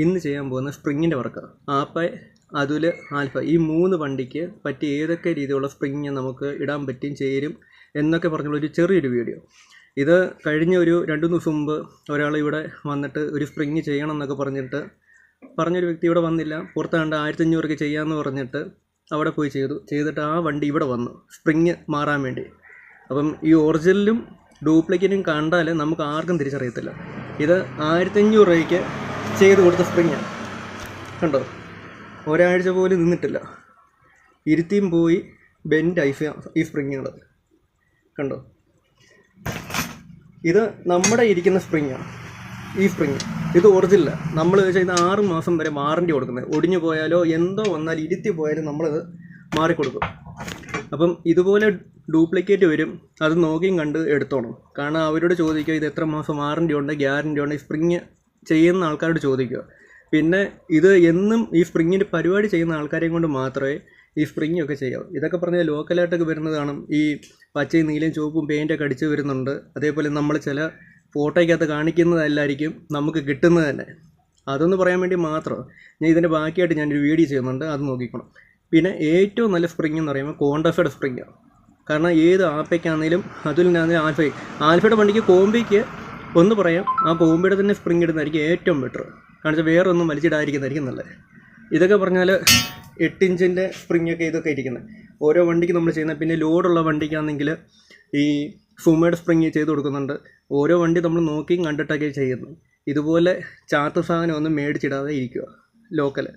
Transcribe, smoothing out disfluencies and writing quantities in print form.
ഇന്ന് ചെയ്യാൻ പോകുന്ന സ്പ്രിങ്ങിൻ്റെ വർക്കാണ്. ആപ്പ, അതുൽ, ആൽഫ ഈ 3 വണ്ടിക്ക് പറ്റിയ ഏതൊക്കെ രീതിയിലുള്ള സ്പ്രിങ് നമുക്ക് ഇടാൻ പറ്റും ചേരും എന്നൊക്കെ പറഞ്ഞുള്ളൊരു ചെറിയൊരു വീഡിയോ. ഇത് കഴിഞ്ഞ ഒരു 2 ദിവസം മുമ്പ് ഒരാൾ ഇവിടെ വന്നിട്ട് ഒരു സ്പ്രിങ് ചെയ്യണം എന്നൊക്കെ പറഞ്ഞൊരു വ്യക്തി ഇവിടെ വന്നില്ല. പുറത്ത് കണ്ട് 1500 ചെയ്യാമെന്ന് പറഞ്ഞിട്ട് അവിടെ പോയി ചെയ്തിട്ട് ആ വണ്ടി ഇവിടെ വന്നു സ്പ്രിങ് മാറാൻ വേണ്ടി. അപ്പം ഈ ഒറിജിനലും ഡ്യൂപ്ലിക്കേറ്റും കണ്ടാൽ നമുക്ക് ആർക്കും തിരിച്ചറിയത്തില്ല. ഇത് 1500 ചെയ്ത് കൊടുത്ത സ്പ്രിങ്ങാണ്. കണ്ടോ, ഒരാഴ്ച പോലും നിന്നിട്ടില്ല. ഇരുത്തിയും പോയി ബെൻഡായി ഈ സ്പ്രിങ്ങുകൾ. കണ്ടോ, ഇത് നമ്മുടെ ഇരിക്കുന്ന സ്പ്രിങ്ങാണ്. ഈ സ്പ്രിങ് ഇത് ഒറിജിനലാണ്. നമ്മൾ ചെയ്ത് 6 മാസം വരെ വാറണ്ടി കൊടുക്കുന്നത്. ഒടിഞ്ഞു പോയാലോ എന്തോ വന്നാൽ ഇരുത്തി പോയാലും നമ്മളത് മാറിക്കൊടുക്കും. അപ്പം ഇതുപോലെ ഡ്യൂപ്ലിക്കേറ്റ് വരും, അത് നോക്കിയും കണ്ട് എടുത്തോണം. കാരണം അവരോട് ചോദിക്കുക ഇത് എത്ര മാസം വാറണ്ടി ഉണ്ട്, ഗ്യാരണ്ടി ഉണ്ട്, ഈ സ്പ്രിങ് ചെയ്യുന്ന ആൾക്കാരോട് ചോദിക്കുക. പിന്നെ ഇത് എന്നും ഈ സ്പ്രിങ്ങിൻ്റെ പരിപാടി ചെയ്യുന്ന ആൾക്കാരെയും കൊണ്ട് മാത്രമേ ഈ സ്പ്രിങ്ങൊക്കെ ചെയ്യാവും. ഇതൊക്കെ പറഞ്ഞാൽ ലോക്കലായിട്ടൊക്കെ വരുന്നത് കാണും. ഈ പച്ചയും നീലയും ചുവപ്പും പെയിൻ്റൊക്കെ അടിച്ച് വരുന്നുണ്ട്. അതേപോലെ നമ്മൾ ചില ഫോട്ടോയ്ക്കകത്ത് കാണിക്കുന്നതല്ലായിരിക്കും നമുക്ക് കിട്ടുന്നത് തന്നെ. അതൊന്ന് പറയാൻ വേണ്ടി മാത്രം ഞാൻ ഇതിൻ്റെ ബാക്കിയായിട്ട് ഞാനൊരു വീഡിയോ ചെയ്യുന്നുണ്ട്, അത് നോക്കിക്കണം. പിന്നെ ഏറ്റവും നല്ല സ്പ്രിങ് എന്ന് പറയുമ്പോൾ കോണ്ടഫയുടെ സ്പ്രിങ്ങാണ്. കാരണം ഏത് ആപ്പയ്ക്കാണെങ്കിലും അതുലിനാണെങ്കിലും ആൽഫയുടെ വണ്ടിക്ക് കോമ്പിക്ക് ഒന്ന് പറയാം, ആ കോമ്പിയുടെ തന്നെ സ്പ്രിങ് ഇടുന്നതായിരിക്കും ഏറ്റവും ബെറ്റർ. കാരണം വെച്ചാൽ വേറെ ഒന്നും വലിച്ചിടാതിരിക്കുന്നതായിരിക്കും നല്ലത്. ഇതൊക്കെ പറഞ്ഞാൽ 8 ഇഞ്ചിൻ്റെ സ്പ്രിങ്ങൊക്കെ ഇതൊക്കെ ഇരിക്കുന്നത് ഓരോ വണ്ടിക്ക് നമ്മൾ ചെയ്യുന്നത്. പിന്നെ ലോഡുള്ള വണ്ടിക്കാണെങ്കിൽ ഈ സുമയുടെ സ്പ്രിങ് ചെയ്ത് കൊടുക്കുന്നുണ്ട്. ഓരോ വണ്ടി നമ്മൾ നോക്കിയും കണ്ടിട്ടൊക്കെ ചെയ്യുന്നു. ഇതുപോലെ ചാത്ത സാധനം ഒന്നും മേടിച്ചിടാതെ ഇരിക്കുക ലോക്കൽ.